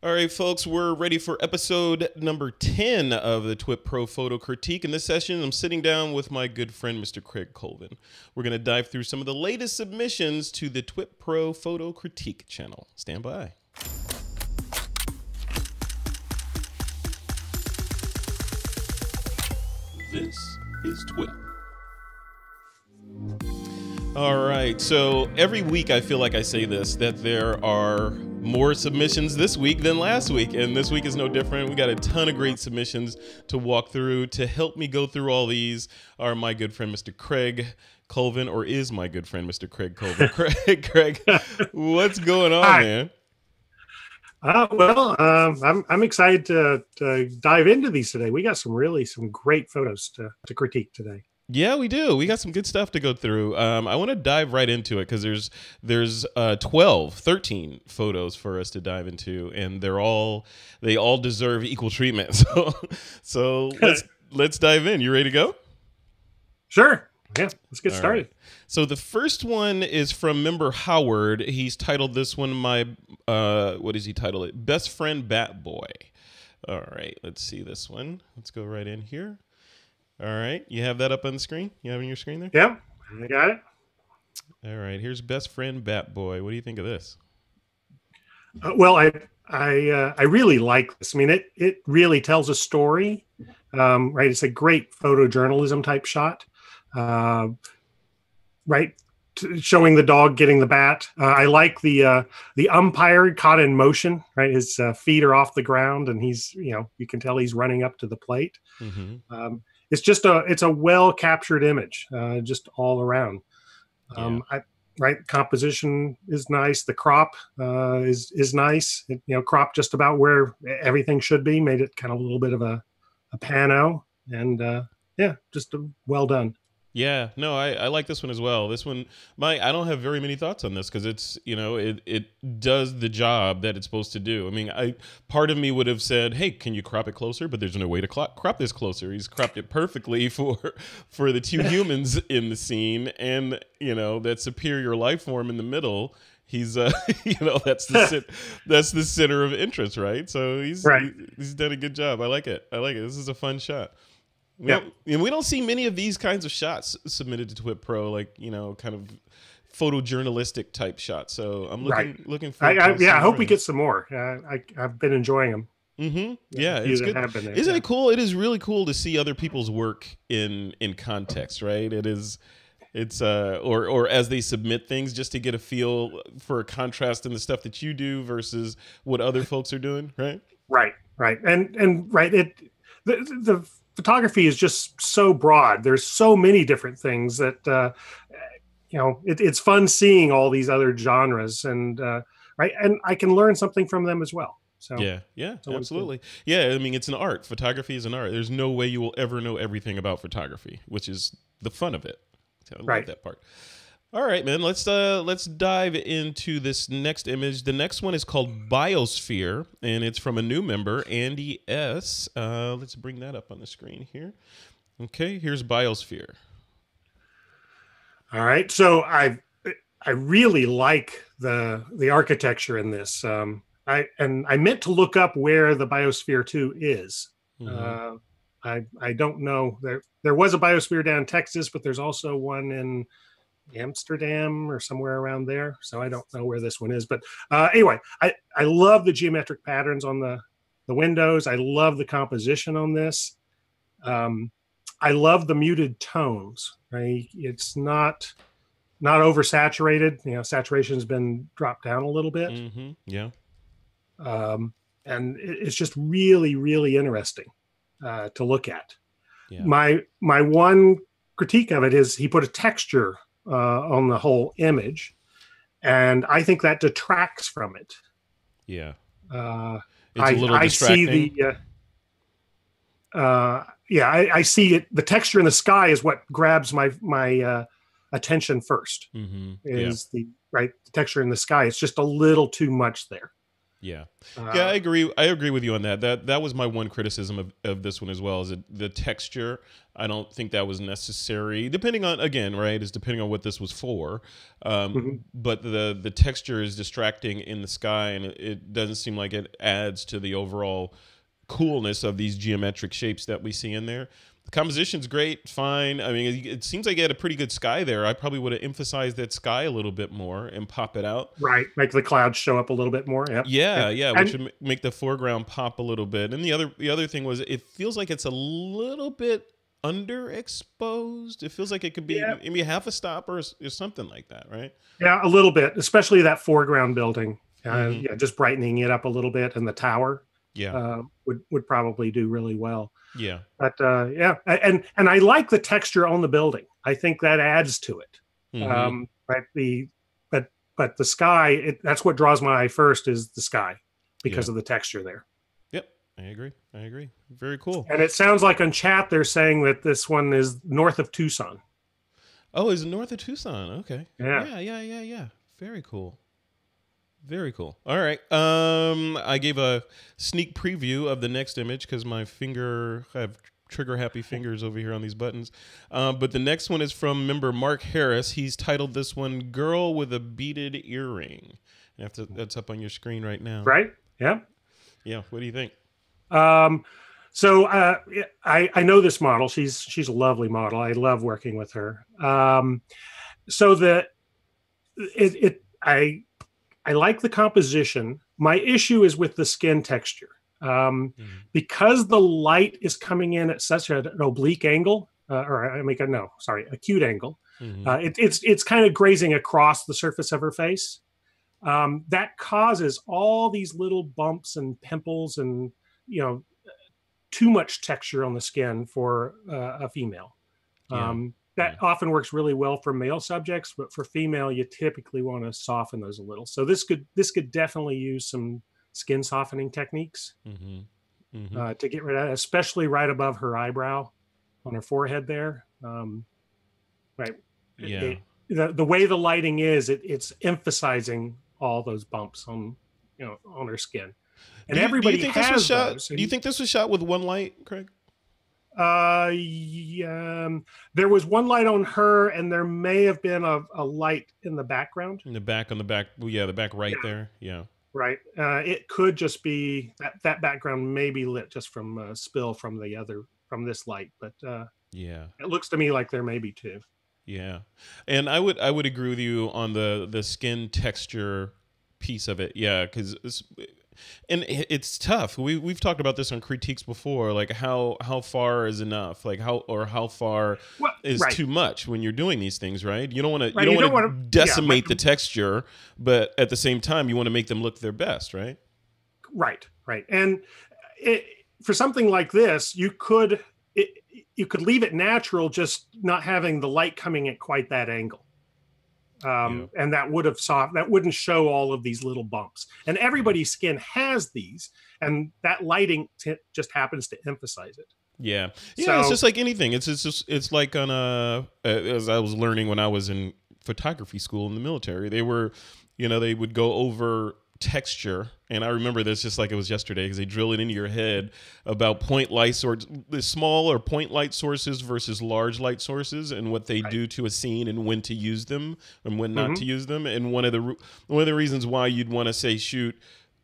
All right, folks, we're ready for episode number 10 of the TWiP PRO Photo Critique. In this session, I'm sitting down with my good friend, Mr. Craig Colvin. We're going to dive through some of the latest submissions to the TWiP PRO Photo Critique channel. Stand by. This is TWiP. All right, so every week I feel like I say this, that there are more submissions this week than last week, and this week is no different. We got a ton of great submissions to walk through. To help me go through all these are my good friend, Mr. Craig Colvin, or is my good friend, Mr. Craig Colvin. Craig, what's going on, Hi. man? I'm excited to dive into these today. We got some great photos to critique today. Yeah, we do. We got some good stuff to go through. I want to dive right into it because there's 13 photos for us to dive into, and they all deserve equal treatment. So let's dive in. You ready to go? Sure. Yeah, let's get started. Right. So the first one is from member Howard. He's titled this one what does he title it? Best Friend Bat Boy. All right, let's see this one. Let's go right in here. All right, you have that up on the screen? You have it on your screen there? Yep, I got it. All right, here's Best Friend Bat Boy. What do you think of this? I really like this. I mean, it really tells a story, right? It's a great photojournalism type shot, right? Showing the dog getting the bat. I like the umpire caught in motion, right? His feet are off the ground, and he's, you can tell he's running up to the plate. Mm-hmm. It's a well captured image, just all around. Right, composition is nice. The crop is nice. Crop just about where everything should be. Made it kind of a little bit of a pano, and just well done. Yeah, no, I like this one as well. This one, I don't have very many thoughts on this because it's, it does the job that it's supposed to do. I mean, part of me would have said, hey, can you crop it closer? But there's no way to crop this closer. He's cropped it perfectly for the two humans in the scene, and that superior life form in the middle. He's that's the center of interest, right? So he's done a good job. I like it. This is a fun shot. We don't see many of these kinds of shots submitted to TWiP PRO, like, kind of photojournalistic type shots. So I'm looking forward to I hope we get some more. I've been enjoying them. Mm-hmm. Yeah, it's good. Isn't it cool? It is really cool to see other people's work in context, right? It's or as they submit things, just to get a feel for a contrast in the stuff that you do versus what other folks are doing, right? Right. And the photography is just so broad. There's so many different things that, it's fun seeing all these other genres, and and I can learn something from them as well. So yeah, absolutely. Yeah, I mean, it's an art. Photography is an art. There's no way you will ever know everything about photography, which is the fun of it. I love that part. All right, man, let's dive into this next image. The next one is called Biosphere, and it's from a new member, Andy S. Let's bring that up on the screen here. Okay, here's Biosphere. All right, so I really like the architecture in this. I meant to look up where the Biosphere 2 is. Mm-hmm. I don't know. There was a Biosphere down in Texas, but there's also one in Amsterdam or somewhere around there, so I don't know where this one is, but anyway, I love the geometric patterns on the windows. I love the composition on this. I love the muted tones, right? It's not oversaturated. Saturation's been dropped down a little bit. Mm-hmm. Yeah. And it's just really, really interesting to look at. Yeah. My one critique of it is he put a texture on the whole image, and I think that detracts from it. Yeah, it's a little distracting. I see it. The texture in the sky is what grabs my attention first. Mm-hmm. The texture in the sky. It's just a little too much there. Yeah. Yeah, Uh, I agree. I agree with you on that. That was my one criticism of this one as well, is that the texture. I don't think that was necessary. Depending on, again, right, is depending on what this was for. mhm. But the texture is distracting in the sky, and it doesn't seem like it adds to the overall coolness of these geometric shapes that we see in there. The composition's great, fine. I mean, it seems like you had a pretty good sky there. I probably would have emphasized that sky a little bit more and pop it out. Right, make the clouds show up a little bit more. Yep, Yeah, yep. yeah, which And would make the foreground pop a little bit. And the other thing was, it feels like it's a little bit underexposed. It feels like it could be yeah, maybe half a stop or something like that, right? yeah, a little bit, especially that foreground building. Hmm. Yeah, just brightening it up a little bit, and the tower Yeah, would probably do really well. yeah. But yeah, and I like the texture on the building. I think that adds to it. Hmm. Right, but the sky, that's what draws my eye first, is the sky, Yeah. because of the texture there. Yep. I agree. I agree. Very cool. And it sounds like on chat they're saying that this one is north of Tucson. Oh, is it north of Tucson? Okay. Yeah. Yeah, yeah, yeah, yeah. Very cool. Very cool. All right. I gave a sneak preview of the next image because I have trigger happy fingers over here on these buttons. But the next one is from member Mark Harris. He's titled this one "Girl with a Beaded Earring." That's up on your screen right now. Right. Yeah. Yeah. What do you think? So I know this model. She's a lovely model. I love working with her. So I like the composition. My issue is with the skin texture. Mm-hmm. Because the light is coming in at such an oblique angle, acute angle. Mm-hmm. It's kind of grazing across the surface of her face. That causes all these little bumps and pimples, and too much texture on the skin for a female. Yeah. That often works really well for male subjects, but for female, you typically want to soften those a little. So this could definitely use some skin softening techniques Mm-hmm. Mm-hmm. to get rid of it, especially right above her eyebrow, on her forehead there. Right. Yeah. The way the lighting is, it's emphasizing all those bumps on her skin. And Do you think this was has shot? those. Do you think this was shot with one light, Craig? Yeah, there was one light on her, and there may have been a light in the background. In the back, on the back, well, yeah, the back right Yeah. there. Yeah. Right. It could just be that background may be lit just from spill from this light, but Yeah. it looks to me like there may be two. Yeah. And I would agree with you on the skin texture piece of it. Yeah, because it's tough. We've talked about this on critiques before, like how far is enough, like how far is right. too much when you're doing these things, right? You don't want to Right, you don't want to wanna- decimate yeah, the texture, but at the same time you want to make them look their best, right? Right. And for something like this, you could leave it natural, just not having the light coming at quite that angle. And that wouldn't show all of these little bumps. And everybody's skin has these, and that lighting just happens to emphasize it. Yeah. Yeah, So, it's just like anything. It's like on as I was learning when I was in photography school in the military. They would go over texture, and I remember this just like it was yesterday, because they drill it into your head about point light source, the small or point light sources versus large light sources, and what they do to a scene, and when to use them and when not to use them. And one of the reasons why you'd want to say shoot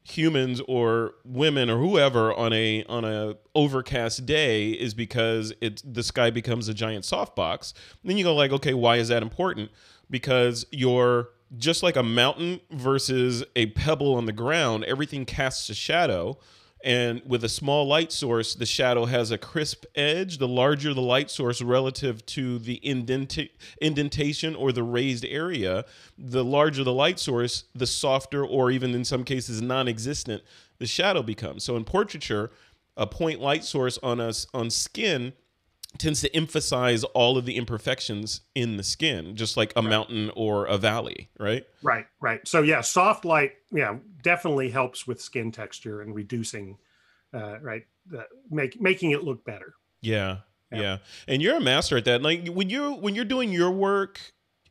humans or women or whoever on a overcast day is because the sky becomes a giant softbox. Then you go like, okay, why is that important? Because you're just like a mountain versus a pebble on the ground, everything casts a shadow. And with a small light source, the shadow has a crisp edge. The larger the light source relative to the indentation or the raised area, the larger the light source, the softer, or even in some cases non-existent, the shadow becomes. So in portraiture, a point light source on skin tends to emphasize all of the imperfections in the skin, just like a mountain or a valley, right? Right. So yeah, soft light, definitely helps with skin texture and reducing, making it look better. Yeah. And you're a master at that. Like when you're doing your work,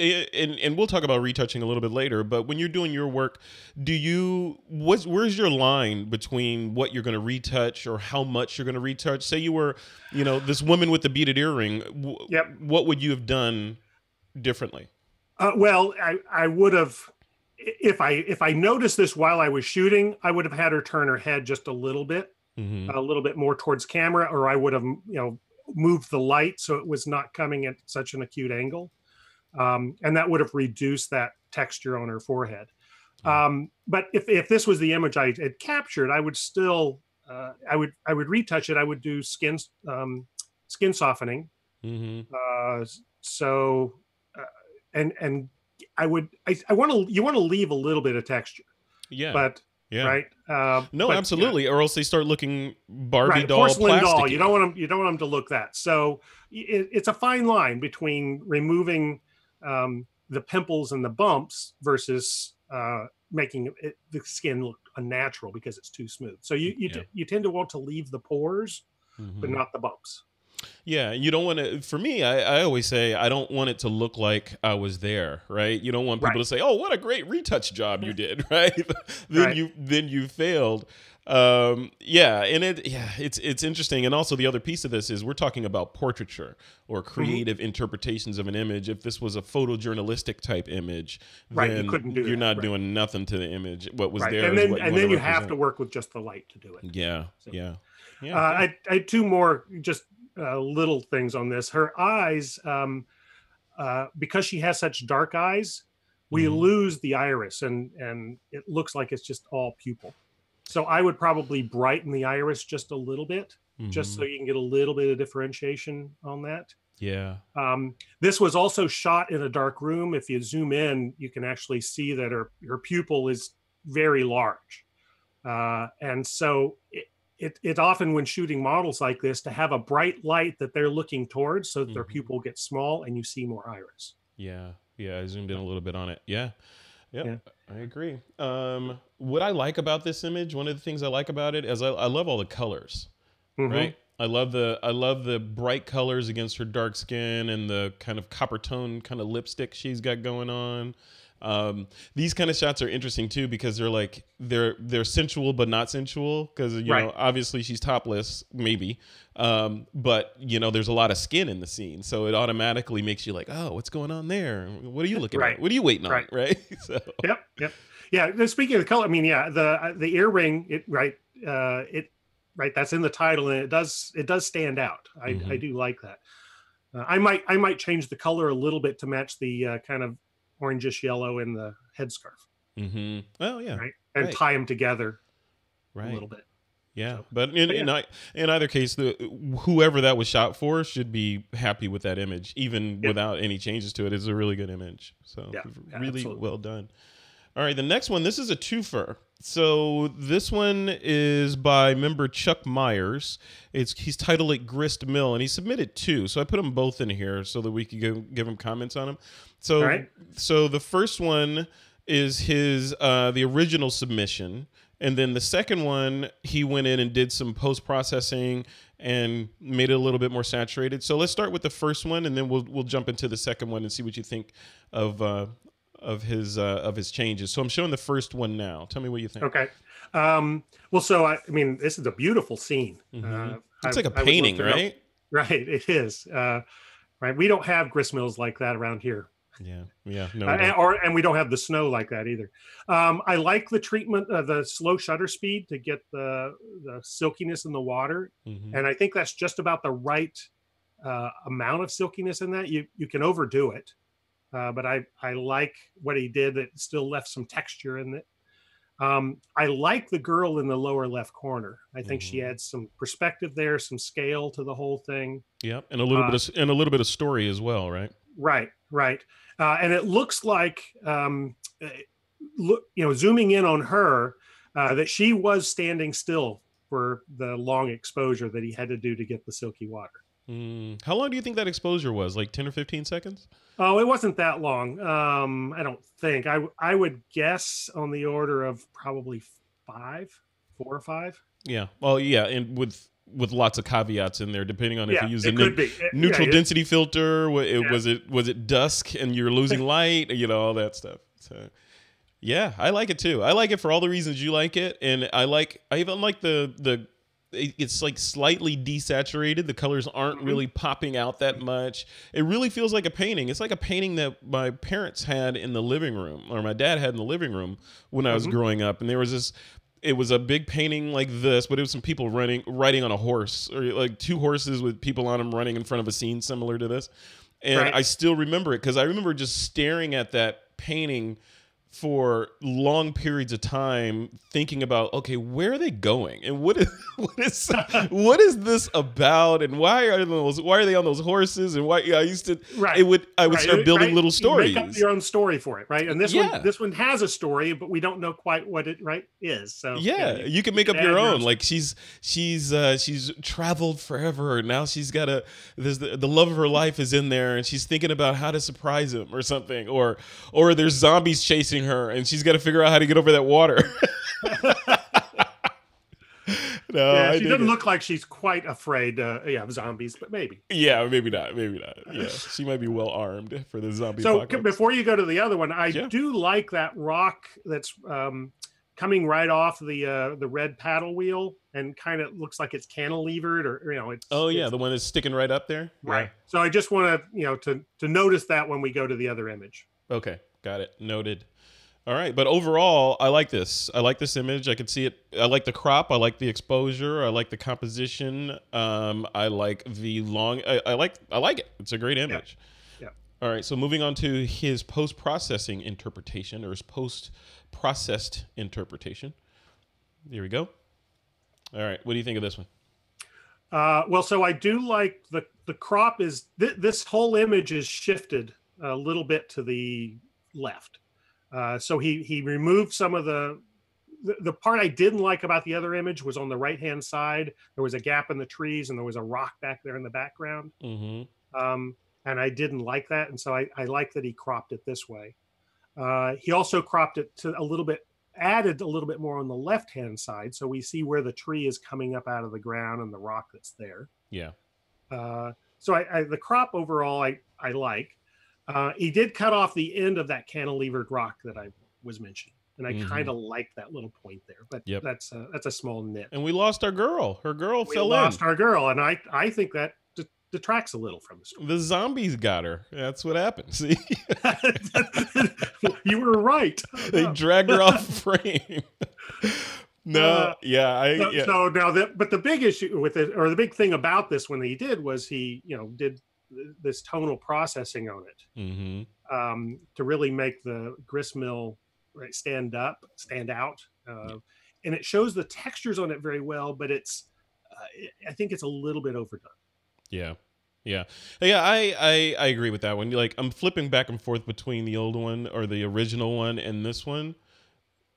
and we'll talk about retouching a little bit later, but when you're doing your work, where's your line between what you're going to retouch or how much you're going to retouch? Say you were, this woman with the beaded earring. Yep. What would you have done differently? Well, I would have, if I noticed this while I was shooting, I would have had her turn her head just a little bit more towards camera, or I would have, moved the light so it was not coming at such an acute angle. And that would have reduced that texture on her forehead. But if this was the image I had captured, I would still, I would retouch it. I would do skin softening. And I want to leave a little bit of texture. Yeah. But yeah. Right. No, absolutely. Or else they start looking Barbie doll, porcelain doll. plasticky. You don't want them to look that. So it's a fine line between removing the pimples and the bumps versus making the skin look unnatural because it's too smooth. So you tend to want to leave the pores, but not the bumps. Yeah, you don't want to. For me, I always say I don't want it to look like I was there, right? You don't want people to say, "Oh, what a great retouch job you did," right? then you failed. Yeah, and it's interesting. And also the other piece of this is we're talking about portraiture or creative interpretations of an image. If this was a photojournalistic type image, then you couldn't do you're that. not doing nothing to the image. What was there, and then you have to work with just the light to do it. Yeah, so, yeah. I had two more just little things on this. Her eyes, because she has such dark eyes, we lose the iris, and it looks like it's just all pupil. So I would probably brighten the iris just a little bit, just so you can get a little bit of differentiation on that. Yeah. This was also shot in a dark room. If you zoom in, you can actually see that her pupil is very large. And so it often, when shooting models like this, to have a bright light that they're looking towards so that their pupil gets small and you see more iris. Yeah. I zoomed in a little bit on it. Yeah. I agree. What I like about this image, one of the things I like about it is I love all the colors, right? I love the bright colors against her dark skin and the kind of copper tone kind of lipstick she's got going on. These kind of shots are interesting too because they're sensual but not sensual because you know obviously she's topless maybe, but there's a lot of skin in the scene, so it automatically makes you like, oh, what's going on there? What are you looking at? What are you waiting on? Right. So. Yep. Yeah. Speaking of the color, I mean, the earring, that's in the title, and it does stand out. I do like that. I might change the color a little bit to match the kind of orangish yellow in the headscarf. Oh yeah. And tie them together a little bit. Yeah, so, but in either case, whoever that was shot for should be happy with that image, even without any changes to it. It's a really good image. So really well done. All right, the next one, this is a twofer. So this one is by member Chuck Myers. He's titled it Grist Mill, and he submitted two. So I put them both in here so that we could give him comments on them. So the first one is his the original submission, and then the second one he went in and did some post-processing and made it a little bit more saturated. So let's start with the first one, and then we'll jump into the second one and see what you think of his changes. So I'm showing the first one now. Tell me what you think. Okay. Well, so I mean, this is a beautiful scene. It's like a painting, right? Right. It is. Right. We don't have grist mills like that around here. Yeah. No. And we don't have the snow like that either. I like the treatment, the slow shutter speed to get the silkiness in the water, and I think that's just about the right amount of silkiness in that. You can overdo it. But I like what he did that still left some texture in it. I like the girl in the lower left corner. I think she adds some perspective there, some scale to the whole thing. Yep, and a little bit of story as well, right? Right. And it looks like, zooming in on her, that she was standing still for the long exposure that he had to do to get the silky water. How long do you think that exposure was? Like 10 or 15 seconds? Oh, it wasn't that long. I don't think. I would guess on the order of probably 4 or 5. Yeah. Well, yeah, and with with lots of caveats in there, depending on if Yeah, you use it a could be. neutral Yeah, density filter. yeah. Was it dusk and you're losing light? You know, all that stuff. So yeah, I like it too. I like it for all the reasons you like it, and I even like it's like slightly desaturated. The colors aren't really popping out that much. It really feels like a painting. It's like a painting that my parents had in the living room, or my dad had in the living room when I was growing up. And there was this, it was a big painting like this, but it was some people riding on a horse, or like two horses with people on them running in front of a scene similar to this. And Right. I still remember it because I remember just staring at that painting for long periods of time, thinking about, okay, where are they going, and what is this about, and why are they on those horses, and why? Yeah, I used to. Right. I would start building little stories. You make up your own story for it, right? And this Yeah. this one has a story, but we don't know quite what it is. So Yeah, you can make up your own. Like she's traveled forever, and now she's got the love of her life is in there, and she's thinking about how to surprise him or something, or there's zombies chasing her, and she's got to figure out how to get over that water. No, yeah, she doesn't look like she's quite afraid of zombies, but maybe. Yeah, maybe not. Yeah, she might be well armed for the zombie So apocalypse. before you go to the other one, I do like that rock that's coming right off the red paddle wheel, and kind of looks like it's cantilevered, or it's. Oh yeah, the one that's sticking right up there. Right. Yeah. So I just want to notice that when we go to the other image. Okay, got it. Noted. All right, but overall, I like this. I like this image. I can see it. I like the crop. I like the exposure. I like the composition. I like the long. I like it. It's a great image. Yeah. All right, so moving on to his post-processing interpretation, or his post-processed interpretation. There we go. All right, what do you think of this one? Well, so I do like the crop is this whole image is shifted a little bit to the left. So he removed some of the part I didn't like about the other image was on the right hand side. There was a gap in the trees, and there was a rock back there in the background. And I didn't like that, and so I like that he cropped it this way. He also cropped it to added a little bit more on the left hand side, so we see where the tree is coming up out of the ground and the rock that's there. Yeah. So the crop overall I like. He did cut off the end of that cantilevered rock that I was mentioning, and I kind of like that little point there. But that's a small nit. And we lost our girl. Her girl fell in. We lost our girl, and I think that detracts a little from the story. The zombies got her. That's what happened. See, you were right. They dragged her off frame. No, So now but the big issue with it, or the big thing about this one that he did, was he did this tonal processing on it to really make the gristmill stand out, and it shows the textures on it very well, but I think it's a little bit overdone. Yeah. I agree with that one. Like, I'm flipping back and forth between the old one, or the original one, and this one.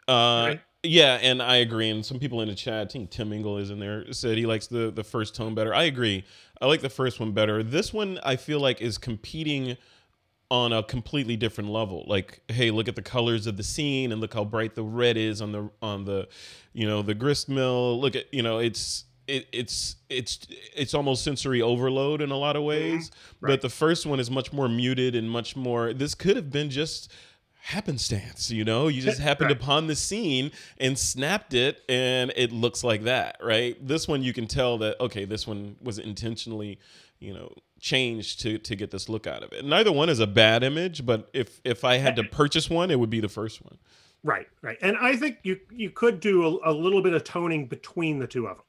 Right. Yeah, and I agree. And some people in the chat, I think Tim Ingle is in there, said he likes the first tone better. I agree. I like the first one better. This one, I feel like, is competing on a completely different level. Like, hey, look at the colors of the scene, and look how bright the red is on the the grist mill. Look at it's almost sensory overload in a lot of ways. Right. But the first one is much more muted and much more. This could have been just happenstance, you just happened upon the scene and snapped it, and it looks like that, right? This one, you can tell that, okay, this one was intentionally changed to get this look out of it. Neither one is a bad image, but if I had to purchase one, it would be the first one. Right. And I think you could do a little bit of toning between the two of them.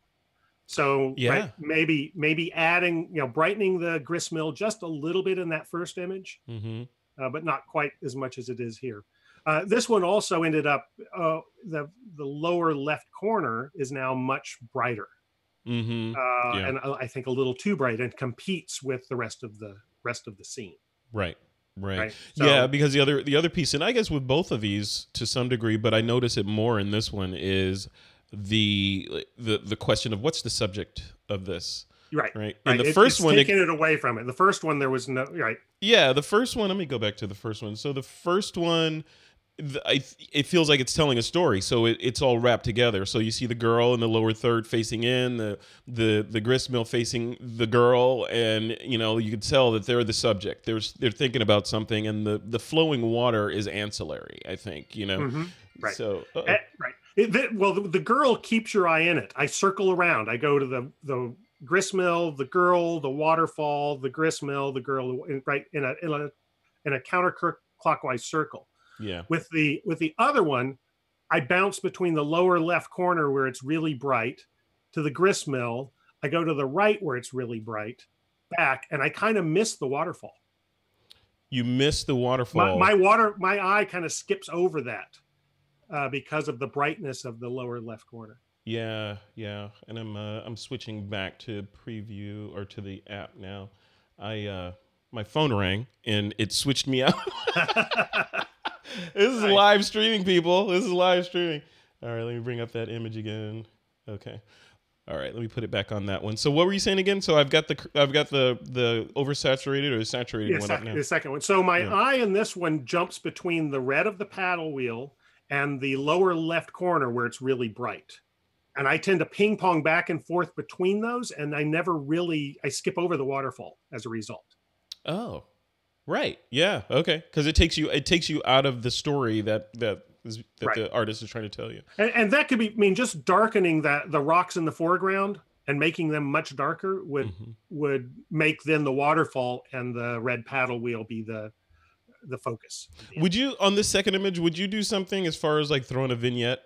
So maybe adding, brightening the grist mill just a little bit in that first image, but not quite as much as it is here. This one also ended up, the lower left corner is now much brighter, and I think a little too bright, and competes with the rest of the scene. Right. So, yeah, because the other piece, and I guess with both of these to some degree, but I notice it more in this one, is the question of what's the subject of this. Right. And the first one, taking it away from it. The first one, there was no. Right. Yeah, the first one. Let me go back to the first one. So the first one, it feels like it's telling a story, so it's all wrapped together. So you see the girl in the lower third facing in, the grist mill facing the girl, and you can tell that they're the subject. They're thinking about something, and the flowing water is ancillary, I think. Mm-hmm. Right. So right. The girl keeps your eye in it. I circle around. I go to the grist mill, the girl, the waterfall, the grist mill, the girl, right in a counterclockwise circle. Yeah. With the other one, I bounce between the lower left corner where it's really bright to the grist mill. I go to the right where it's really bright, back, and I kind of miss the waterfall. You miss the waterfall. My eye kind of skips over that because of the brightness of the lower left corner. Yeah, and I'm switching back to preview or to the app now. My phone rang and it switched me out. This is live streaming, people. This is live streaming. All right, let me bring up that image again. Okay. All right, let me put it back on that one. So what were you saying again? So I've got the oversaturated or the saturated one up now. The second one. So my eye in this one jumps between the red of the paddle wheel and the lower left corner where it's really bright. And I tend to ping pong back and forth between those, and I skip over the waterfall as a result. Oh. Right. Yeah. Okay. Because it takes you out of the story that the artist is trying to tell you. And that could be, just darkening the rocks in the foreground and making them much darker would make then the waterfall and the red paddle wheel be the focus. Would you, on this second image, would you do something as far as like throwing a vignette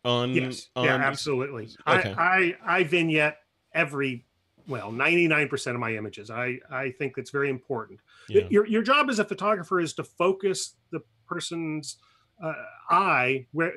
on? Yes. Yeah, absolutely. Okay. I vignette 99% of my images. I think that's very important. Yeah. Your job as a photographer is to focus the person's eye, where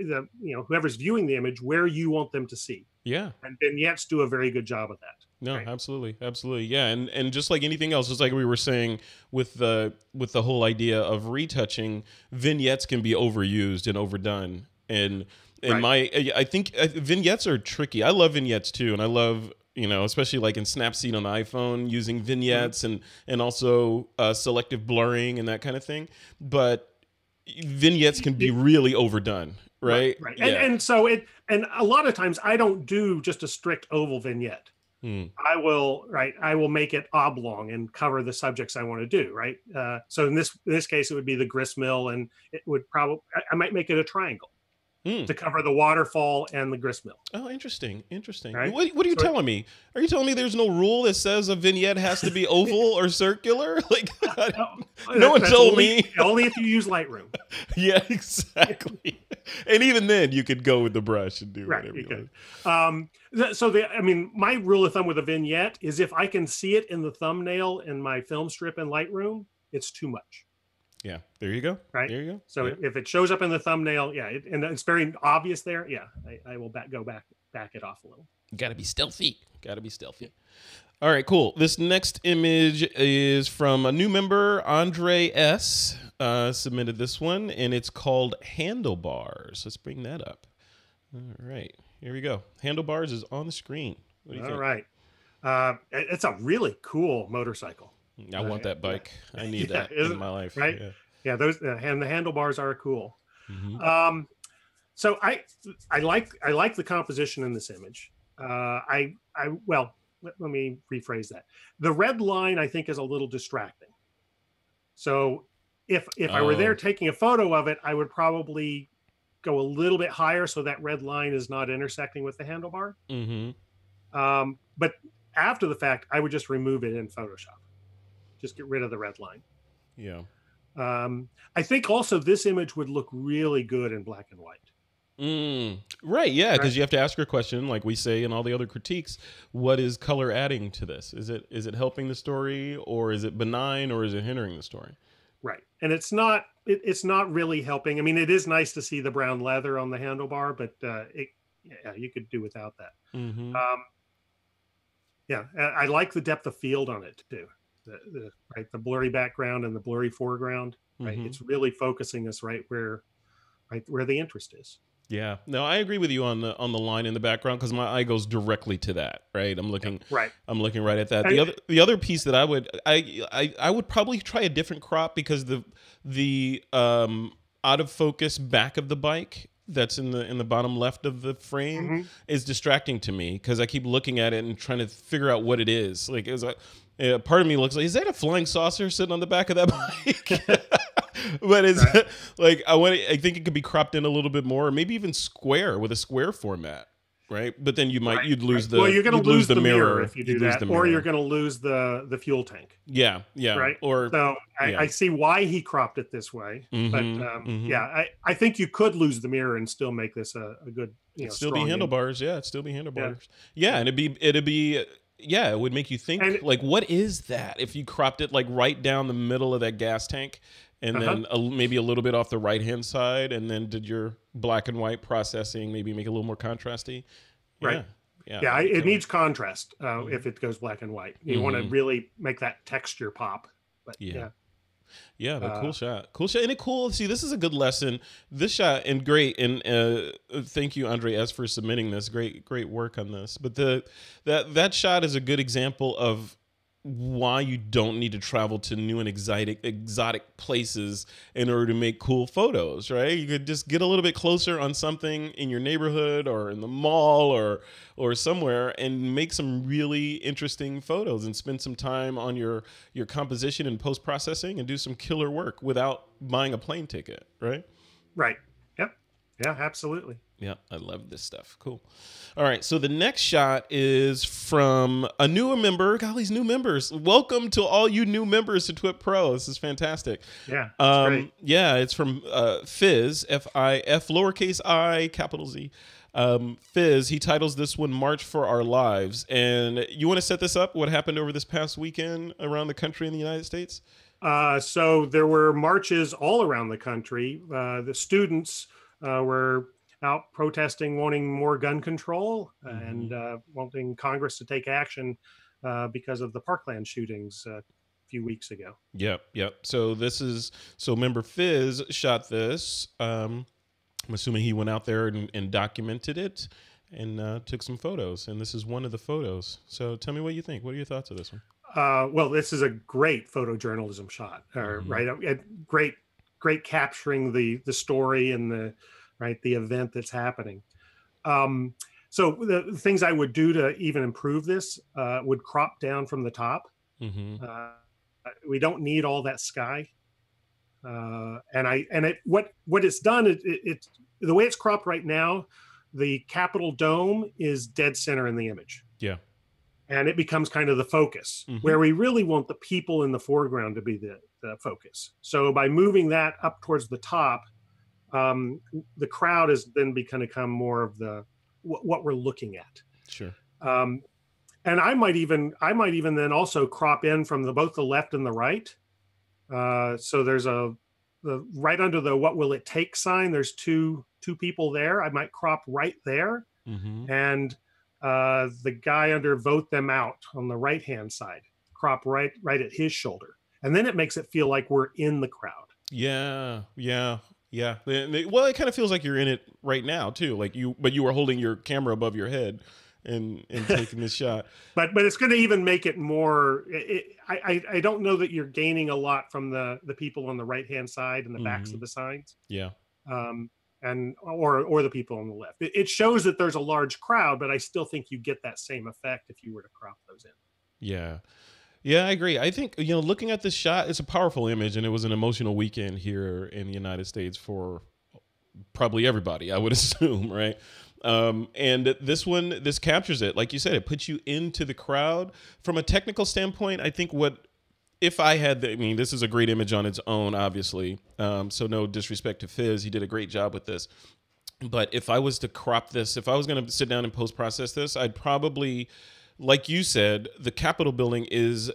whoever's viewing the image, where you want them to see. Yeah. And vignettes do a very good job of that. No, right? Absolutely. Yeah. And just like anything else, just like we were saying with the whole idea of retouching, vignettes can be overused and overdone. And I think vignettes are tricky. I love vignettes too. And I love, especially like in Snapseed on the iPhone, using vignettes and also selective blurring and that kind of thing. But vignettes can be really overdone, right? Right. Yeah. And so and a lot of times I don't do just a strict oval vignette. I will make it oblong and cover the subjects I want to do, right? So in this case, it would be the grist mill, and it would I might make it a triangle. To cover the waterfall and the grist mill. Oh, interesting. Right? What are you telling me? Are you telling me there's no rule that says a vignette has to be oval or circular? Like, no one told me. Only if you use Lightroom. Yeah, exactly. And even then, you could go with the brush and do whatever you want. So my rule of thumb with a vignette is if I can see it in the thumbnail in my film strip in Lightroom, it's too much. Yeah, there you go. Right, there you go. So if it shows up in the thumbnail, and it's very obvious there. Yeah, I will back it off a little. Got to be stealthy. All right, cool. This next image is from a new member, Andre S. Submitted this one, and it's called Handlebars. Let's bring that up. All right, here we go. Handlebars is on the screen. What do you think? All right, it's a really cool motorcycle. I want that bike. I need that in my life. Right? Yeah, those and the handlebars are cool. Mm-hmm. So I like the composition in this image. Well, let me rephrase that. The red line I think is a little distracting. So if I were there taking a photo of it, I would probably go a little bit higher so that red line is not intersecting with the handlebar. Mm-hmm. But after the fact, I would just remove it in Photoshop. Just get rid of the red line. Yeah. I think also this image would look really good in black and white. Right. Yeah. Because you have to ask your question, like we say in all the other critiques, what is color adding to this? Is it helping the story, or is it benign, or is it hindering the story? Right. And it's not really helping. I mean, it is nice to see the brown leather on the handlebar, but you could do without that. Mm-hmm. I like the depth of field on it too. The blurry background and the blurry foreground. Right. Mm-hmm. It's really focusing us right where the interest is. Yeah. No, I agree with you on the line in the background, because my eye goes directly to that. Right. I'm looking right at that. The other piece that I would probably try a different crop, because the out of focus back of the bike that's in the bottom left of the frame is distracting to me, because I keep looking at it and trying to figure out what it is. Like, part of me looks like, is that a flying saucer sitting on the back of that bike? But it's like, I think it could be cropped in a little bit more, or maybe even square, with a square format. Right, but then you'd lose the, well, you're going to lose the mirror if you do that, or you're going to lose the fuel tank. Yeah, right. Or so I see why he cropped it this way, but yeah, I think you could lose the mirror and still make this a good, it'd still be handlebars. Yeah, it'd still be handlebars. Yeah, and it'd be yeah, it would make you think, like, what is that if you cropped it like right down the middle of that gas tank, and then maybe a little bit off the right-hand side, and then did your black and white processing, maybe make it a little more contrasty. Right. Yeah. It needs contrast if it goes black and white. You want to really make that texture pop. But yeah, but cool shot. And see, this is a good lesson. This shot, and great, and thank you, Andre S., for submitting this. Great work on this. But that shot is a good example of why you don't need to travel to new and exotic places in order to make cool photos, right? You could just get a little bit closer on something in your neighborhood or in the mall or somewhere and make some really interesting photos and spend some time on your composition and post-processing and do some killer work without buying a plane ticket, right? Right. Yep. Yeah, absolutely. Yeah, I love this stuff. Cool. All right, so the next shot is from a newer member. God, these new members. Welcome to all you new members to TWiP PRO. This is fantastic. Yeah, great. Yeah, it's from Fizz, F-I-F, lowercase I, capital Z. Fizz, he titles this one March for Our Lives. And you want to set this up? What happened over this past weekend around the country in the United States? So there were marches all around the country. The students were out protesting, wanting more gun control and wanting Congress to take action because of the Parkland shootings a few weeks ago. Yep. So member Fizz shot this. I'm assuming he went out there and documented it and took some photos. And this is one of the photos. So tell me what you think. What are your thoughts of this one? Well, this is a great photojournalism shot, right? Great capturing the story and the event that's happening. So the things I would do to even improve this would crop down from the top. We don't need all that sky. What it's done, it the way it's cropped right now, the Capitol dome is dead center in the image. Yeah. And it becomes kind of the focus, where we really want the people in the foreground to be the focus. So by moving that up towards the top, the crowd is then going to become more of what we're looking at. Sure. And I might even then also crop in from both the left and the right. So there's the right under the "What will it take" sign. There's two people there. I might crop right there, and the guy under "Vote Them Out" on the right hand side, crop right at his shoulder, and then it makes it feel like we're in the crowd. Yeah. Well, it kind of feels like you're in it right now too. But you were holding your camera above your head and taking this shot. But it's going to even make it more. I don't know that you're gaining a lot from the people on the right hand side and the backs of the signs. Yeah. And or the people on the left. It shows that there's a large crowd, but I still think you get that same effect if you were to crop those in. Yeah. Yeah, I agree. I think, looking at this shot, it's a powerful image, and it was an emotional weekend here in the United States for probably everybody, I would assume, right? And this captures it. Like you said, it puts you into the crowd. From a technical standpoint, I think this is a great image on its own, obviously. So no disrespect to Fizz. He did a great job with this. But if I was to crop this, if I was going to sit down and post-process this, I'd probably, like you said, the Capitol building is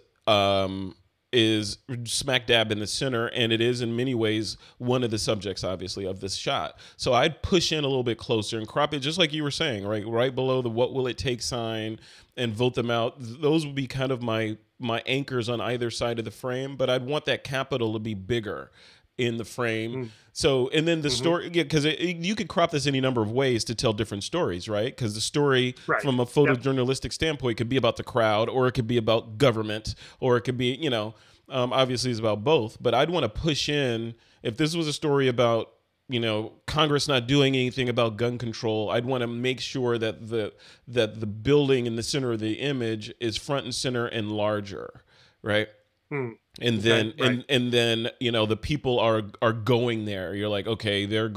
smack dab in the center, and it is in many ways one of the subjects, obviously, of this shot. So I'd push in a little bit closer and crop it, just like you were saying, right below the "What will it take" sign, and "Vote Them Out." Those would be kind of my anchors on either side of the frame, but I'd want that Capitol to be bigger in the frame. So, and then the story, because you could crop this any number of ways to tell different stories, right? Because the story from a photojournalistic standpoint could be about the crowd, or it could be about government, or it could be, obviously it's about both. But I'd want to push in, if this was a story about Congress not doing anything about gun control, I'd want to make sure that the building in the center of the image is front and center and larger, right? Mm. And Okay, then right. and then the people are going there. You're like, okay, they're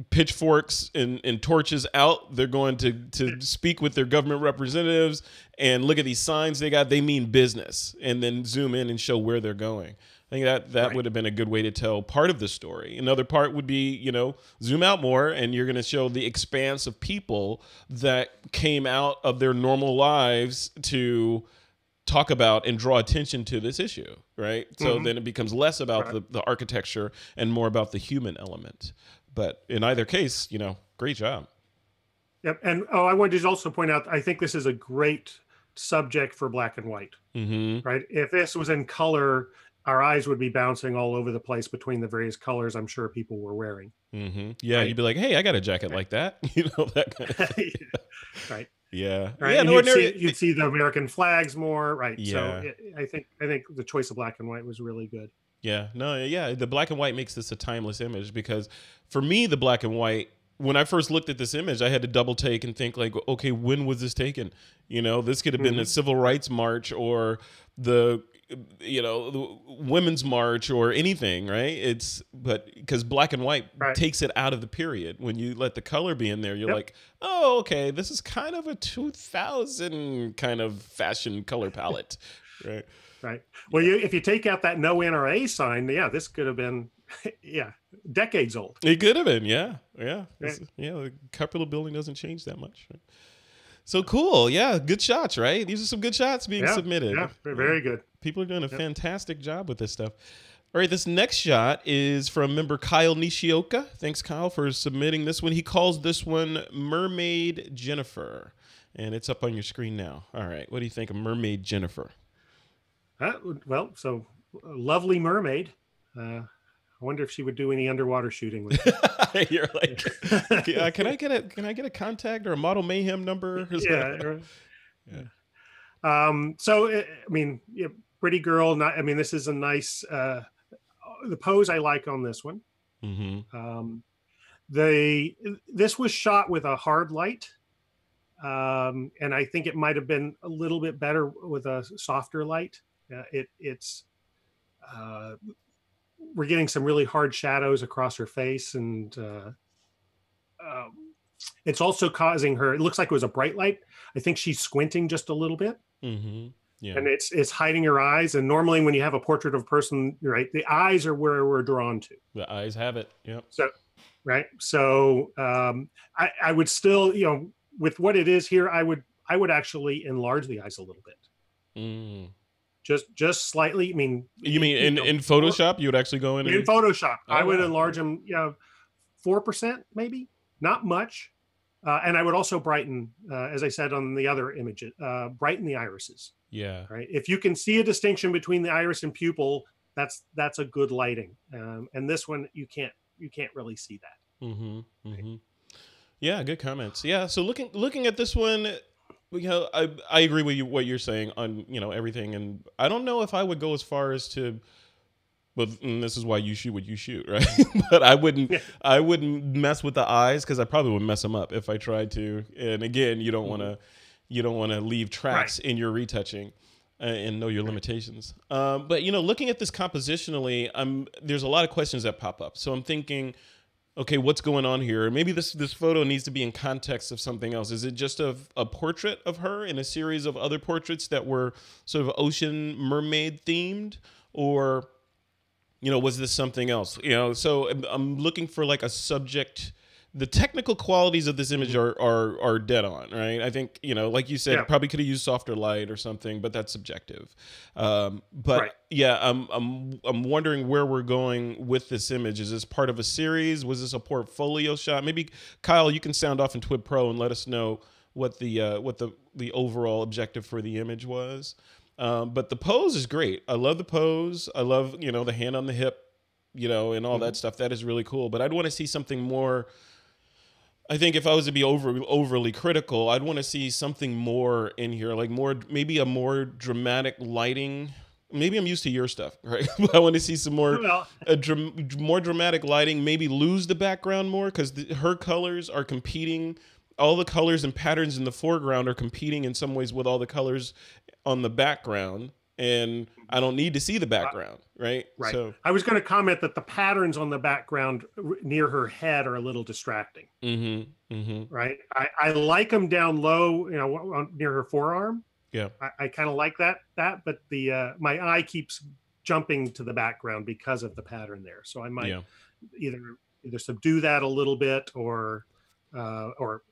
pitchforks and torches out. They're going to speak with their government representatives and look at these signs they got. They mean business, and then zoom in and show where they're going. I think that Right. would have been a good way to tell part of the story. Another part would be, zoom out more, and you're going to show the expanse of people that came out of their normal lives to talk about and draw attention to this issue, right? So then it becomes less about Right. the architecture and more about the human element. But in either case, great job. Yep. And I wanted to also point out, I think this is a great subject for black and white, Mm-hmm. right? If this was in color, our eyes would be bouncing all over the place between the various colors I'm sure people were wearing. Mm-hmm. Yeah, Right. you'd be like, hey, I got a jacket like that. That kind of thing. Right. Yeah. Right. Yeah, And the ordinary. you'd see the American flags more. Right. So Yeah. I think the choice of black and white was really good. Yeah, no, yeah. The black and white makes this a timeless image because for me, the black and white, when I first looked at this image, I had to double take and think like, okay, when was this taken? This could have been the Civil Rights March or the Women's March or anything, right? But because black and white takes it out of the period. When you let the color be in there, you're like, oh, okay, this is kind of a 2000 kind of fashion color palette, right? Right. Well, if you take out that no NRA sign, this could have been, decades old. It could have been, yeah. The Capitol building doesn't change that much. Right? So cool, yeah. Good shots, right? These are some good shots being submitted. Yeah, very good. People are doing a fantastic job with this stuff. All right, this next shot is from member Kyle Nishioka. Thanks, Kyle, for submitting this one. He calls this one Mermaid Jennifer, and it's up on your screen now. All right, what do you think of Mermaid Jennifer? Well, so lovely mermaid. I wonder if she would do any underwater shooting with it. You're like, can I get a contact or a Model Mayhem number? Yeah. So pretty girl. This is a nice. The pose I like on this one. Mm-hmm. This was shot with a hard light. And I think it might have been a little bit better with a softer light. We're getting some really hard shadows across her face, and it's also causing her. It looks like it was a bright light. I think she's squinting just a little bit, mm-hmm. Yeah, and it's hiding her eyes. And normally, when you have a portrait of a person, right, the eyes are where we're drawn to. The eyes have it. Yep. So I would still, with what it is here, I would actually enlarge the eyes a little bit. Mm. Just slightly. You mean in Photoshop? You would actually go in Photoshop. Oh, I would enlarge them, 4% maybe, not much, and I would also brighten, as I said on the other images, brighten the irises. Yeah. Right. If you can see a distinction between the iris and pupil, that's a good lighting. And this one you can't really see that. Mm-hmm. Mm-hmm. Yeah. Good comments. Yeah. So looking at this one. I agree with what you're saying on everything, and I don't know if I would go as far as to, and this is why you shoot what you shoot, right? But I wouldn't mess with the eyes because I probably would mess them up if I tried to. And again, you don't want to leave tracks in your retouching and know your limitations. But looking at this compositionally, there's a lot of questions that pop up. So I'm thinking, okay, what's going on here? Maybe this photo needs to be in context of something else. Is it just a portrait of her in a series of other portraits that were sort of ocean mermaid themed? Or, was this something else? So I'm looking for like a subject. The technical qualities of this image are dead on, right? I think, like you said, probably could have used softer light or something, but that's subjective. Yeah, I'm wondering where we're going with this image. Is this part of a series? Was this a portfolio shot? Maybe Kyle, you can sound off in TWiP PRO and let us know what the overall objective for the image was. But the pose is great. I love the pose. I love, the hand on the hip, and all that stuff. That is really cool. But I'd want to see something more. I think if I was to be overly critical, I'd want to see something more in here, like maybe a more dramatic lighting maybe I'm used to your stuff, right? I want to see some more, Well, more dramatic lighting. Maybe lose the background more because her colors are competing. All the colors and patterns in the foreground are competing in some ways with all the colors on the background, and I don't need to see the background, right? right. So I was going to comment that the patterns on the background near her head are a little distracting. Right. I like them down low, near her forearm. Yeah. I kind of like that, but the my eye keeps jumping to the background because of the pattern there. So I might either subdue that a little bit or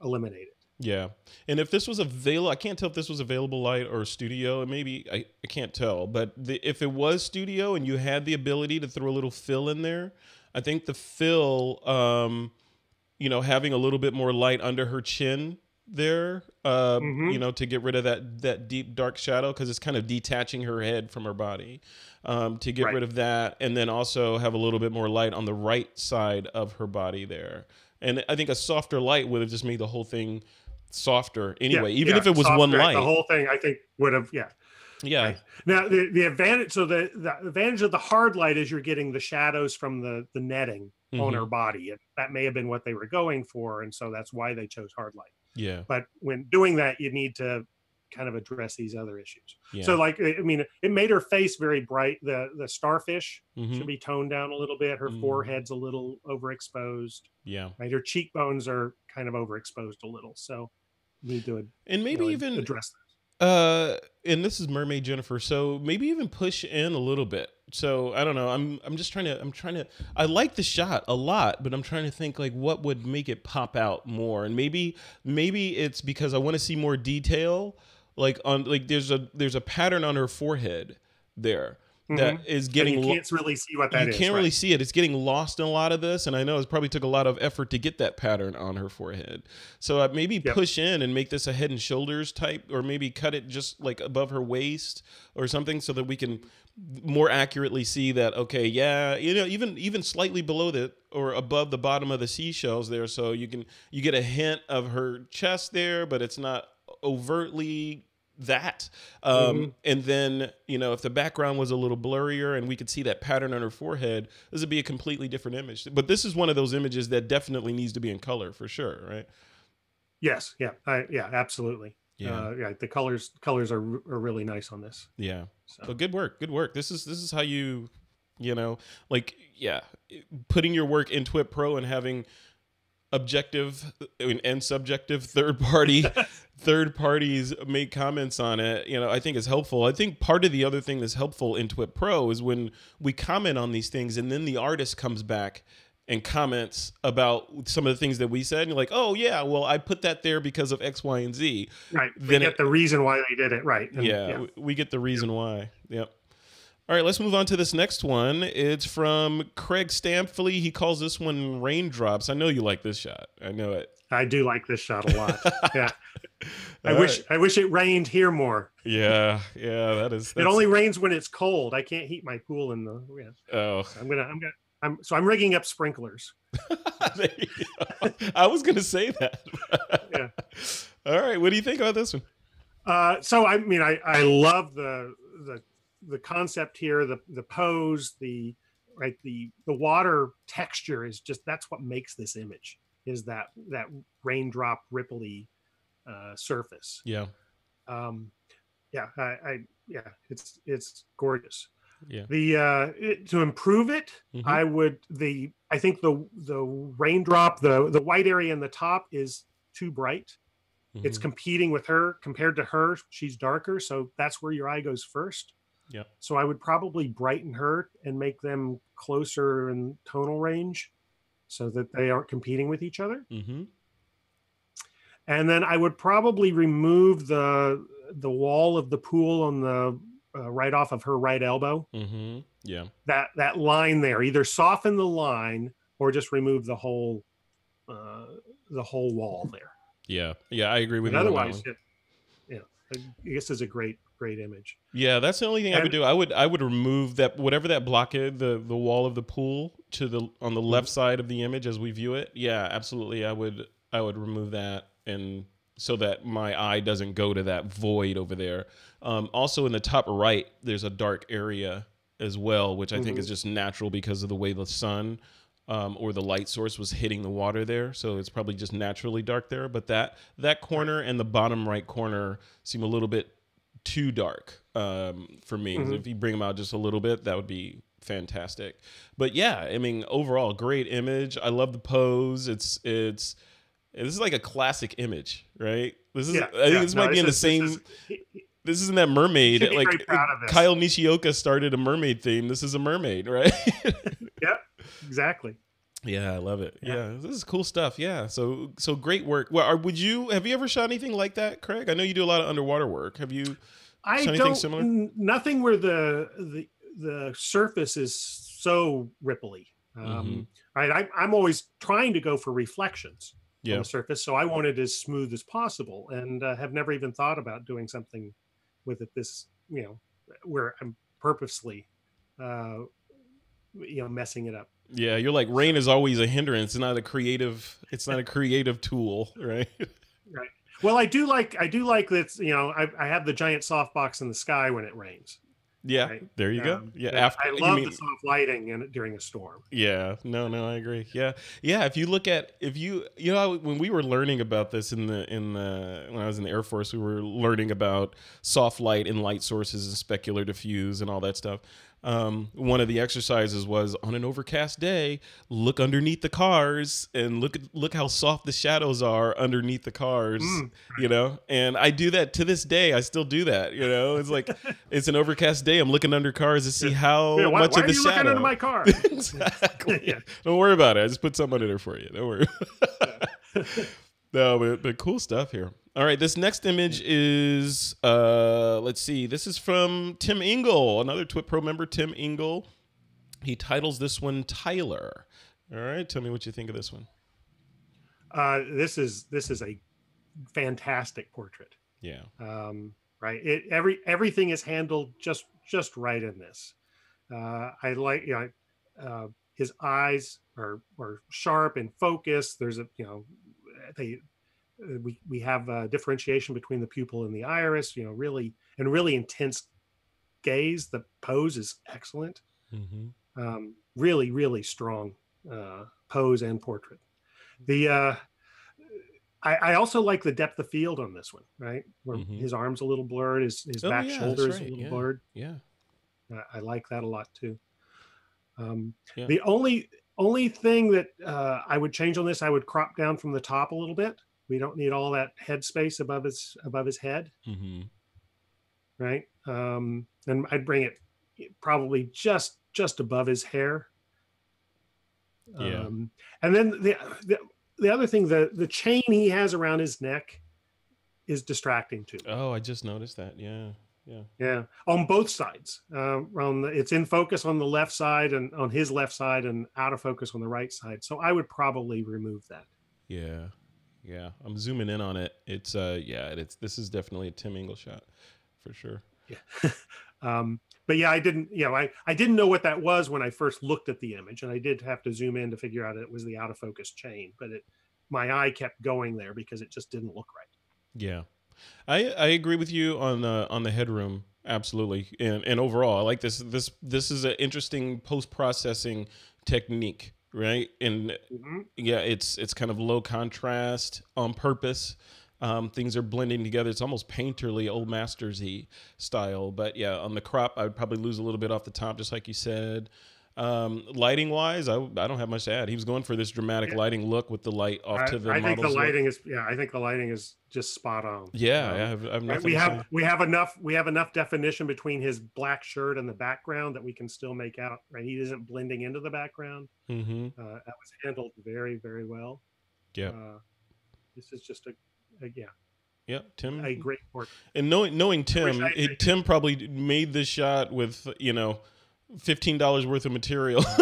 eliminate it. Yeah. And if this was available, I can't tell if this was available light or studio. And maybe I can't tell. But if it was studio and you had the ability to throw a little fill in there, I think the fill, having a little bit more light under her chin there, to get rid of that deep dark shadow, because it's kind of detaching her head from her body, to get rid of that, and then also have a little bit more light on the right side of her body there. And I think a softer light would have just made the whole thing softer anyway, even if it was softer, one light. The whole thing, I think, would have, Yeah. Right. Now the advantage, so the advantage of the hard light is you're getting the shadows from the netting on her body. That may have been what they were going for, and so that's why they chose hard light. Yeah. But when doing that, you need to kind of address these other issues. Yeah. So, it made her face very bright. The starfish should be toned down a little bit. Her forehead's a little overexposed. Yeah. Right. Her cheekbones are kind of overexposed a little. So you need to even address that. And this is Mermaid Jennifer, so maybe even push in a little bit. So I don't know. I'm just trying to. I like the shot a lot, but I'm trying to think like what would make it pop out more. And maybe it's because I want to see more detail. There's a pattern on her forehead there that is getting. And you can't really see what that is. You can't really see it. It's getting lost in a lot of this, and I know it probably took a lot of effort to get that pattern on her forehead. So maybe push in and make this a Head and Shoulders type, or maybe cut it just like above her waist or something, so that we can more accurately see that. Okay, yeah, even slightly below that or above the bottom of the seashells there, so you get a hint of her chest there, but it's not overtly that. And then, if the background was a little blurrier and we could see that pattern on her forehead, this would be a completely different image. But this is one of those images that definitely needs to be in color for sure, right? Yes. Yeah. Absolutely. Yeah. The colors are really nice on this. Yeah. So good work. This is how putting your work in TWiP Pro and having objective and subjective third parties make comments on it, I think is helpful. I think part of the other thing that's helpful in TWiP Pro is when we comment on these things and then the artist comes back and comments about some of the things that we said, and you're like, oh yeah, well, I put that there because of X, Y, and Z. Right. We get the reason why they did it. Right. And we get the reason why. Yep. All right, let's move on to this next one. It's from Craig Stampfley. He calls this one Raindrops. I know you like this shot. I know it. I do like this shot a lot. Yeah. I wish it rained here more. Yeah, that's It only rains when it's cold. I can't heat my pool in the Oh. So I'm rigging up sprinklers. I was gonna say that. Yeah. All right, what do you think about this one? So I love the concept here, the pose, the water texture is just, that's what makes this image, is that raindrop ripply surface. Yeah. It's gorgeous. Yeah. To improve it, I think the raindrop, the white area in the top is too bright. It's competing with her. Compared to her, she's darker, so that's where your eye goes first. Yeah. So I would probably brighten her and make them closer in tonal range so that they aren't competing with each other. And then I would probably remove the wall of the pool on the right off of her right elbow. Yeah. That line there, either soften the line or just remove the whole wall there. Yeah. I agree with you. Otherwise, I guess it's a great image. Yeah, that's the only thing I would do. I would remove that, whatever that blockade, the wall of the pool on the left side of the image as we view it. Yeah, absolutely. I would remove that and so that my eye doesn't go to that void over there. Also in the top right, there's a dark area as well, which I think is just natural because of the way the sun or the light source was hitting the water there. So it's probably just naturally dark there. But that corner and the bottom right corner seem a little bit too dark for me. If you bring them out just a little bit, that would be fantastic. But yeah, I mean, overall, great image. I love the pose. This is like a classic image, right? This is, I think this might be in the same. This isn't that mermaid. Like Kyle Nishioka started a mermaid theme. This is a mermaid, right? Yeah, exactly. Yeah, I love it. Yeah, this is cool stuff. Yeah, so great work. Well, have you ever shot anything like that, Craig? I know you do a lot of underwater work. Have you shot anything similar? Nothing where the surface is so ripply. Right, I'm always trying to go for reflections on the surface, so I want it as smooth as possible, and have never even thought about doing something with it this, where I'm purposely messing it up. Yeah, you're like, rain is always a hindrance. It's not a creative tool, right? Right. Well, I do like that. I have the giant softbox in the sky when it rains. Yeah, right? There you go. Yeah, I love the soft lighting during a storm. Yeah, no, I agree. Yeah. If you look at when we were learning about this when I was in the Air Force, we were learning about soft light and light sources and specular diffuse and all that stuff. One of the exercises was, on an overcast day, look underneath the cars and look how soft the shadows are underneath the cars, and I do that to this day. I still do that. It's like, it's an overcast day. I'm looking under cars to see how much of the shadow. Why are you looking under my car? Exactly. Don't worry about it. I just put something under there for you. Don't worry. No, but cool stuff here. All right, this next image is, let's see. This is from Tim Engel, another TWiP Pro member, Tim Engel. He titles this one Tyler. All right, tell me what you think of this one. This is a fantastic portrait. Yeah. Right. Everything is handled just right in this. I like, his eyes are sharp and focused. There's we have a differentiation between the pupil and the iris, really intense gaze. The pose is excellent. Really, really strong pose and portrait. I also like the depth of field on this one, right? Where his arm's a little blurred, his back shoulder is a little blurred. Yeah. I like that a lot too. The only thing that I would change on this, I would crop down from the top a little bit. We don't need all that head space above his head, right? And I'd bring it probably just above his hair. And then the other thing, the chain he has around his neck is distracting too. Oh, I just noticed that. Yeah. On both sides. It's in focus on the left side and on his left side, and out of focus on the right side. So I would probably remove that. Yeah. I'm zooming in on it. It's this is definitely a Tim Engel shot for sure. Yeah. But yeah, I didn't know what that was when I first looked at the image, and I did have to zoom in to figure out it was the out of focus chain, but my eye kept going there because it just didn't look right. Yeah. I agree with you on the headroom, absolutely, and overall, I like this. This is an interesting post-processing technique, right? And it's kind of low contrast on purpose. Things are blending together. It's almost painterly, old masters-y style. But yeah, on the crop, I would probably lose a little bit off the top, just like you said. Lighting wise, I don't have much to add. He was going for this dramatic lighting look with the light off to the I think the lighting is just spot on. Yeah, I have nothing we have enough definition between his black shirt and the background that we can still make out, right? He isn't blending into the background. That was handled very, very well. Yeah. This is just Tim, a great portrait. And knowing Tim, Tim probably made this shot with $15 worth of material. Tim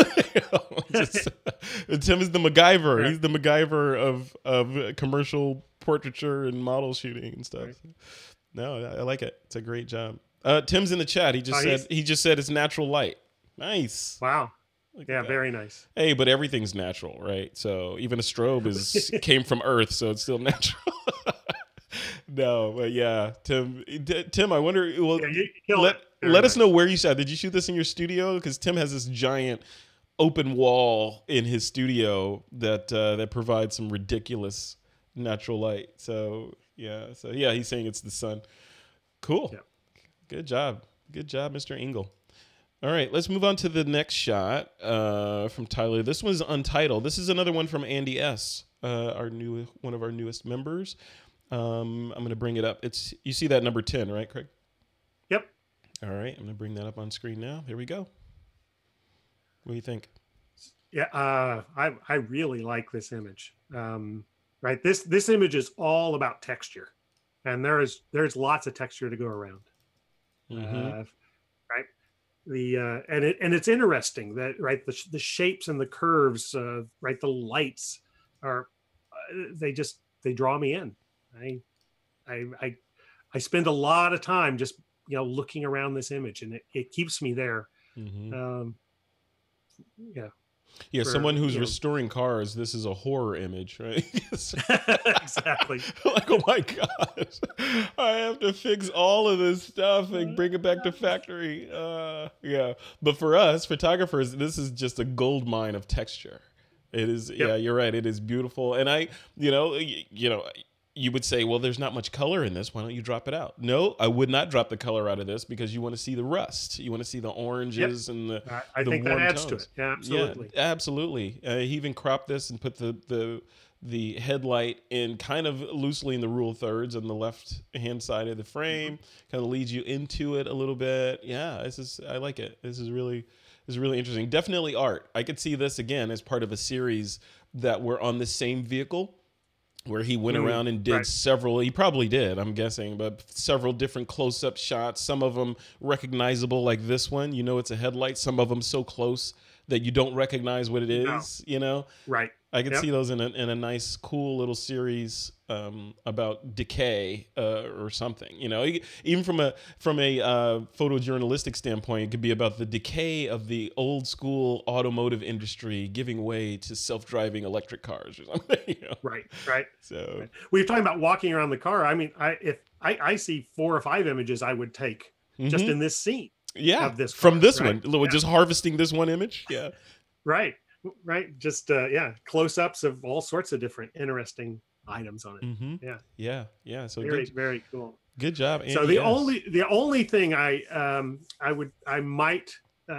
is the MacGyver. Right. He's the MacGyver of commercial portraiture and model shooting and stuff. Right. No, I like it. It's a great job. Tim's in the chat. He just said it's natural light. Nice. Wow. Yeah, very nice. Hey, but everything's natural, right? So even a strobe came from Earth, so it's still natural. No, but yeah, Tim, I wonder. Well, Yeah, you killed let it. Very let us know nice. where you shot. Did you shoot this in your studio? Because Tim has this giant open wall in his studio that provides some ridiculous natural light. So yeah, he's saying it's the sun. Cool. Yeah. Good job, Mr. Engel. All right, let's move on to the next shot from Tyler. This one's untitled. This is another one from Andy S, one of our newest members. I'm going to bring it up. You see that number 10, right, Craig? Yep. All right, I'm going to bring that up on screen now. Here we go. What do you think? Yeah, I really like this image. Right, this image is all about texture, and there's lots of texture to go around. Mm-hmm. Right, and it's interesting that the shapes and the curves, right, the lights are they draw me in. I spend a lot of time just looking around this image, and it keeps me there. Mm-hmm. Yeah. Yeah, someone who's restoring cars, this is a horror image, right? Exactly. Like, oh my gosh, I have to fix all of this stuff and bring it back to factory. Yeah, but for us photographers, this is just a gold mine of texture. It is. Yep. Yeah, you're right. It is beautiful, and you would say, well, there's not much color in this. Why don't you drop it out? No, I would not drop the color out of this because you want to see the rust. You want to see the oranges and the I think warm that adds tones. to it. Yeah, absolutely. Yeah, absolutely. He even cropped this and put the headlight in kind of loosely in the rule of thirds on the left hand side of the frame. Kind of leads you into it a little bit. Yeah, I like it. This is really interesting. Definitely art. I could see this again as part of a series that were on the same vehicle, where he went around and did several, he probably did, I'm guessing, but several different close-up shots, some of them recognizable like this one, it's a headlight, some of them so close that you don't recognize what it is, Right. I could see those in a nice, cool little series about decay or something. Even from a photojournalistic standpoint, it could be about the decay of the old school automotive industry giving way to self-driving electric cars or something. Right. So we were talking about walking around the car. I mean, if I see 4 or 5 images, I would take just in this scene. Yeah, of this from car, this right? one, just harvesting this one image. Yeah. Right. Just close-ups of all sorts of different interesting items on it. Yeah. So very cool. Good job, Andy. So the only thing I might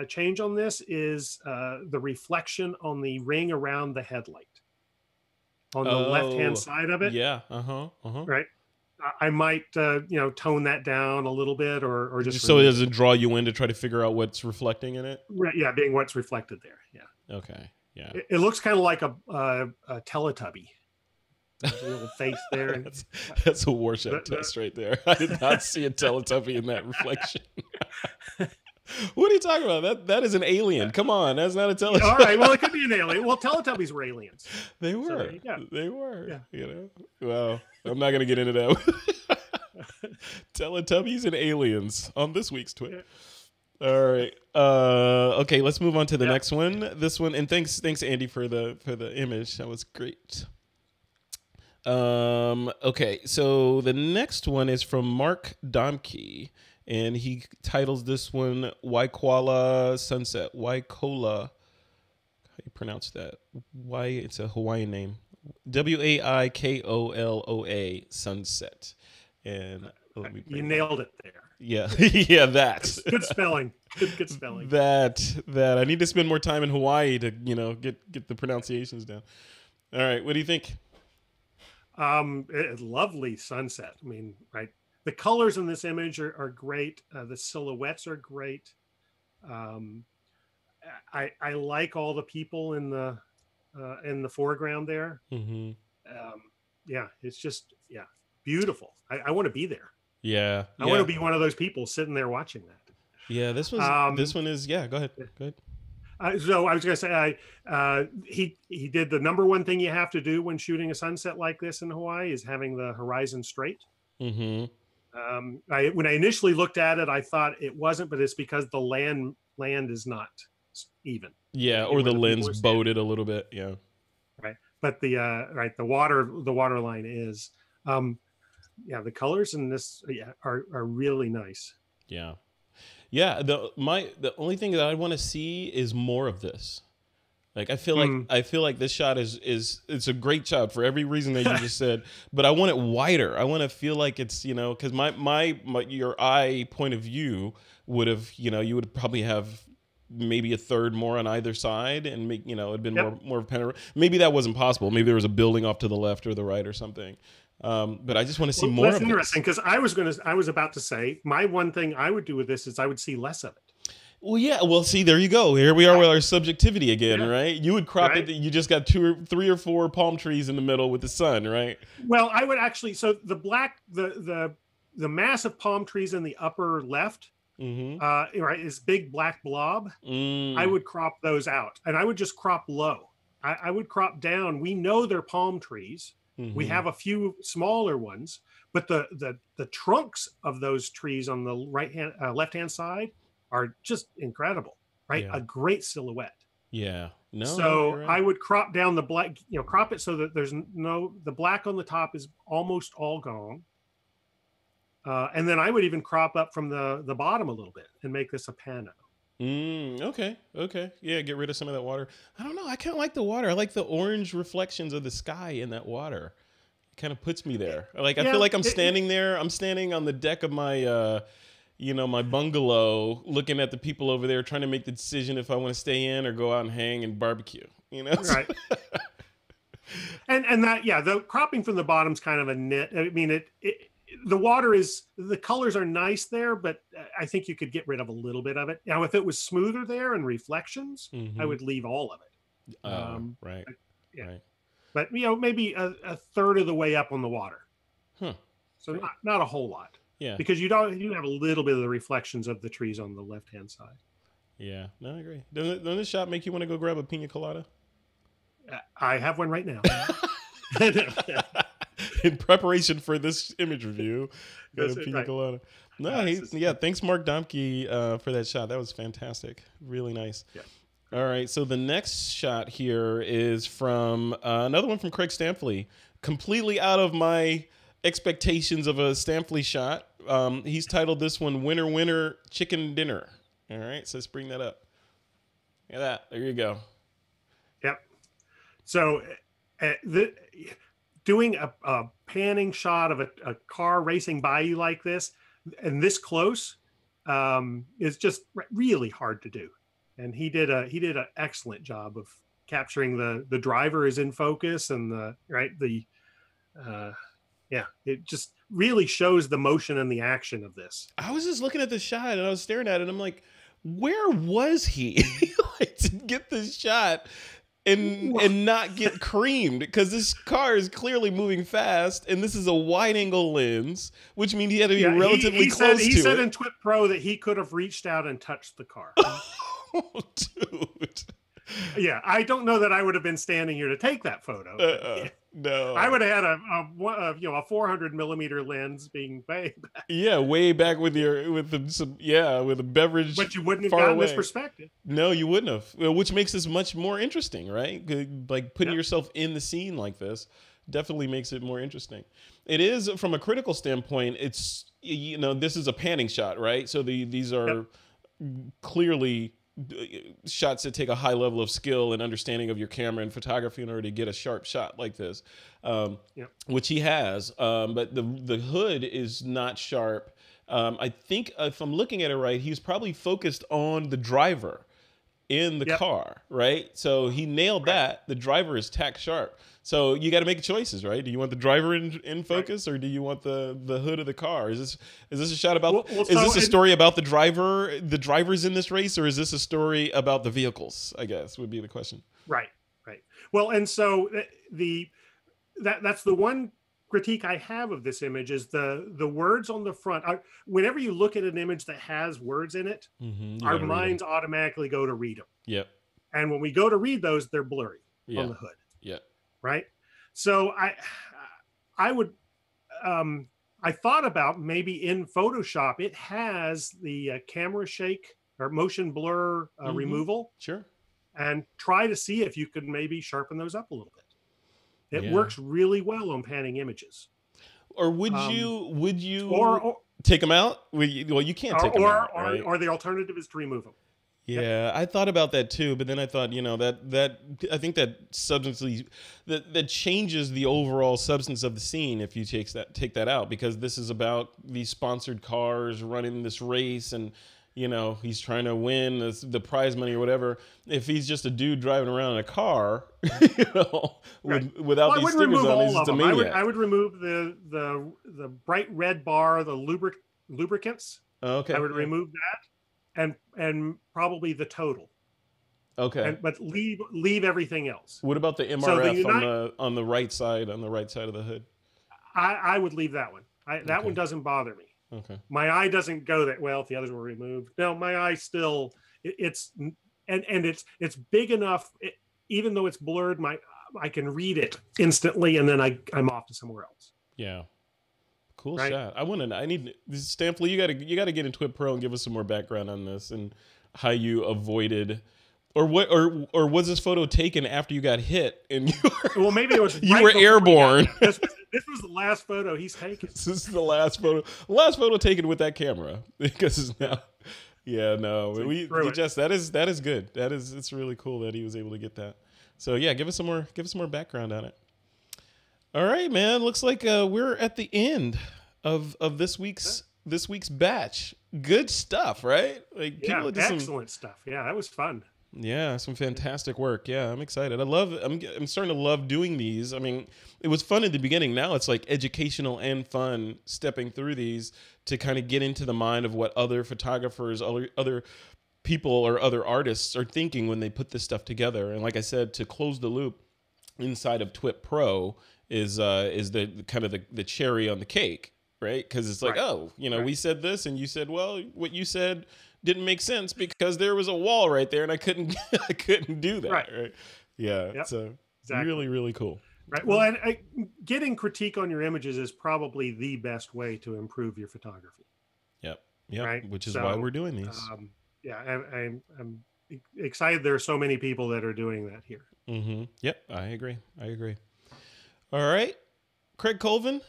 change on this is the reflection on the ring around the headlight on the left-hand side of it. Yeah. Right. I might tone that down a little bit or just so it doesn't draw you in to try to figure out what's reflecting in it. Right. Yeah, being what's reflected there. Yeah. Okay. Yeah. It looks kind of like a Teletubby. There's a little face there. That's a Warship test right there. I did not see a Teletubby in that reflection. What are you talking about? That is an alien. Come on, that's not a Teletubby. All right, well, it could be an alien. Well, Teletubbies were aliens. They were. So, they were. Yeah. Well, I'm not gonna get into that. Teletubbies and aliens on this week's TWiP. All right. Okay, let's move on to the next one. This one, and thanks Andy for the image. That was great. Okay, so the next one is from Mark Domke, and he titles this one Waikola Sunset. Waikola. How do you pronounce that? It's a Hawaiian name. Waikola Sunset. And you nailed it there. Yeah. Yeah, that. Good spelling. Good spelling. That I need to spend more time in Hawaii to, get the pronunciations down. All right, what do you think? Lovely sunset. I mean, right. The colors in this image are great. The silhouettes are great. I like all the people in the foreground there. Mm-hmm. It's just beautiful. I want to be there. Yeah, I want to be one of those people sitting there watching that. Yeah, this one is. Yeah, go ahead. So I was going to say, he did the number one thing you have to do when shooting a sunset like this in Hawaii is having the horizon straight. Mm-hmm. When I initially looked at it, I thought it wasn't, but it's because the land is not even. Yeah, or the lens bowed it a little bit. Yeah. Right, but the water line is. yeah, the colors in this are really nice. Yeah. Yeah, the only thing that I want to see is more of this. Like Mm. I feel like this shot is it's a great shot for every reason that you just said, but I want it wider. I want to feel like it's, you know, because my your eye point of view would have, you know, you would probably have maybe a third more on either side and make, you know, it'd been Yep. more panoramic. Maybe that wasn't possible. Maybe there was a building off to the left or the right or something. But I just want to see Well, more that's of this. interesting because I was about to say my one thing I would do with this is I would see less of it. Well, yeah. Well, see, there you go. Here we are with Right. our subjectivity again, Yeah. right? You would crop it. Right. You just got three or four palm trees in the middle with the sun, right? Well, I would actually. So the black, the massive palm trees in the upper left, Mm-hmm. right, is big black blob. I Mm. would crop those out, and I would just crop low. I would crop down. We know they're palm trees. We Mm-hmm. have a few smaller ones, but the trunks of those trees on the left hand side are just incredible, right? Yeah. A great silhouette. Yeah. No, no, So you're I right. would crop down the black, crop it so that there's no, the black on the top is almost all gone. And then I would even crop up from the bottom a little bit and make this a pano. Okay. Okay. Yeah. Get rid of some of that water. I don't know. I kind of like the water. I like the orange reflections of the sky in that water. It kind of puts me there. Like I feel Yeah, like I'm standing there. I'm standing on the deck of my, you know, my bungalow, looking at the people over there, trying to make the decision if I want to stay in or go out and hang and barbecue. You know. right. And that, yeah, the cropping from the bottom's kind of a nit. I mean, the water is, the colors are nice there, but I think you could get rid of a little bit of it. Now, if it was smoother there and reflections, I Mm-hmm. would leave all of it. Right. Yeah, Right. but maybe a third of the way up on the water, Huh. so Great. not a whole lot, Yeah. because you have a little bit of the reflections of the trees on the left hand side. Yeah. No, I agree. Doesn't this shot make you want to go grab a pina colada? I have one right now. In preparation for this image review, got a pina Right. colada. No, yeah. Thanks, Mark Domke, for that shot. That was fantastic. Really nice. Yeah. All right. So the next shot here is from another one from Craig Stampley. Completely out of my expectations of a Stampley shot. He's titled this one "Winner Winner Chicken Dinner." All right. So let's bring that up. Look at that. There you go. Yep. So, doing a panning shot of a car racing by you like this and this close is just really hard to do. And he did an excellent job of capturing the driver is in focus and yeah, it just really shows the motion and the action of this. I was just looking at the shot and I was staring at it. And I'm like, where was he like, to get this shot and not get creamed? Because this car is clearly moving fast, and this is a wide angle lens, which means he had to be relatively close to it. He said in TWiP PRO that he could have reached out and touched the car. Oh, dude. Yeah, I don't know that I would have been standing here to take that photo. No, I would have had a 400 millimeter lens being way back. Yeah, way back with a beverage. But you wouldn't have far gotten away. this perspective. No, you wouldn't have. Which makes this much more interesting, right? Like putting yourself in the scene like this definitely makes it more interesting. It is, from a critical standpoint, it's, you know, this is a panning shot, right? So these are clearly shots that take a high level of skill and understanding of your camera and photography in order to get a sharp shot like this, which he has. But the hood is not sharp. I think if I'm looking at it right, he's probably focused on the driver in the car, right? So he nailed that. The driver is tack sharp. So you got to make choices, right? Do you want the driver in focus, or do you want the hood of the car? Is this a shot about? Is this a story about the drivers in this race, or is this a story about the vehicles? I guess would be the question. Right. Well, and so that's the one critique I have of this image is the words on the front. Whenever you look at an image that has words in it, our minds automatically go to read them. Yep. And when we go to read those, they're blurry on the hood. Yeah. Right. So I would I thought about maybe in Photoshop it has the camera shake or motion blur removal. Sure. And try to see if you could maybe sharpen those up a little bit. It works really well on panning images. Or would you or take them out? Well, you can't take them out, right? Or the alternative is to remove them. Yeah, Yep. I thought about that too, but then I thought, that I think that substantially that changes the overall substance of the scene if you take that out, because this is about these sponsored cars running this race, and he's trying to win the prize money or whatever. If he's just a dude driving around in a car, without these stickers on, he's just a maniac. I would remove the bright red bar, the lubricants. Okay. I would remove that, and probably the total. Okay. But leave everything else. What about the MRF on the right side of the hood? I would leave that one. That one doesn't bother me. Okay. My eye doesn't go that well if the others were removed. No, my eye still it's big enough. Even though it's blurred, I can read it instantly, and then I'm off to somewhere else. Yeah. Cool shot. I need Stanfley. You got to get in TWiP Pro and give us some more background on this and how you avoided, or was this photo taken after you got hit and maybe it was you were airborne. This was the last photo he's taken. This is the last photo taken with that camera, because it's now. Yeah, no, so that is good. It's really cool that he was able to get that. So yeah, give us some more background on it. All right, man. Looks like we're at the end of this week's batch. Good stuff, right? Like, excellent stuff. Yeah, that was fun. Yeah, some fantastic work. Yeah, I'm excited. I'm starting to love doing these. I mean, it was fun in the beginning. Now it's like educational and fun stepping through these to kind of get into the mind of what other photographers, other people, or other artists are thinking when they put this stuff together. And like I said, to close the loop inside of TWiP Pro is the kind of the cherry on the cake, right? Because it's like, we said this, and you said, well, what you said didn't make sense because there was a wall right there, and I couldn't do that. Right? Yeah. Yep. So really, really cool. Right. Well, and getting critique on your images is probably the best way to improve your photography. Yep. Right. Which is why we're doing these. I'm excited. There are so many people that are doing that here. Mm-hmm. Yep. I agree. All right, Craig Colvin,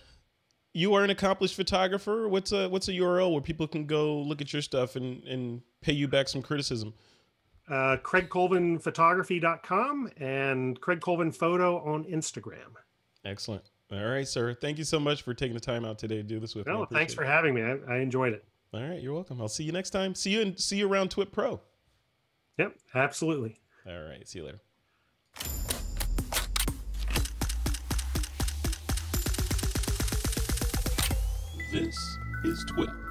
you are an accomplished photographer. What's a URL where people can go look at your stuff and pay you back some criticism? CraigColvinPhotography.com and Craig Colvin Photo on Instagram. Excellent. All right, sir. Thank you so much for taking the time out today to do this with me. Thanks for having me. I enjoyed it. All right, you're welcome. I'll see you next time. See you around TWiP Pro. Yep, absolutely. All right. See you later. This is TWiP.